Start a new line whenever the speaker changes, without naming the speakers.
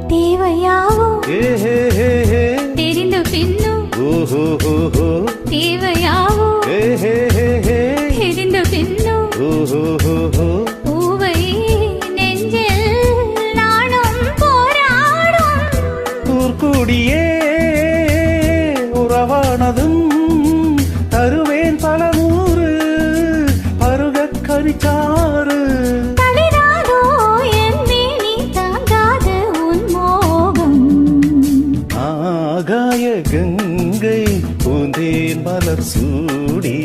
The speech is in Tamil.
தேவையாவோ தெரிந்து பின்னும் தேவையாவோ தெரிந்து பின்னும் பூவை நெஞ்சில் நானும் போராடும்
தூர்கூடியே உறவானதும் தருவேன் பல நூறு பருகக் கரிச்சாறு ஆகாய கங்கை பூந்தேன் மலர் சூடி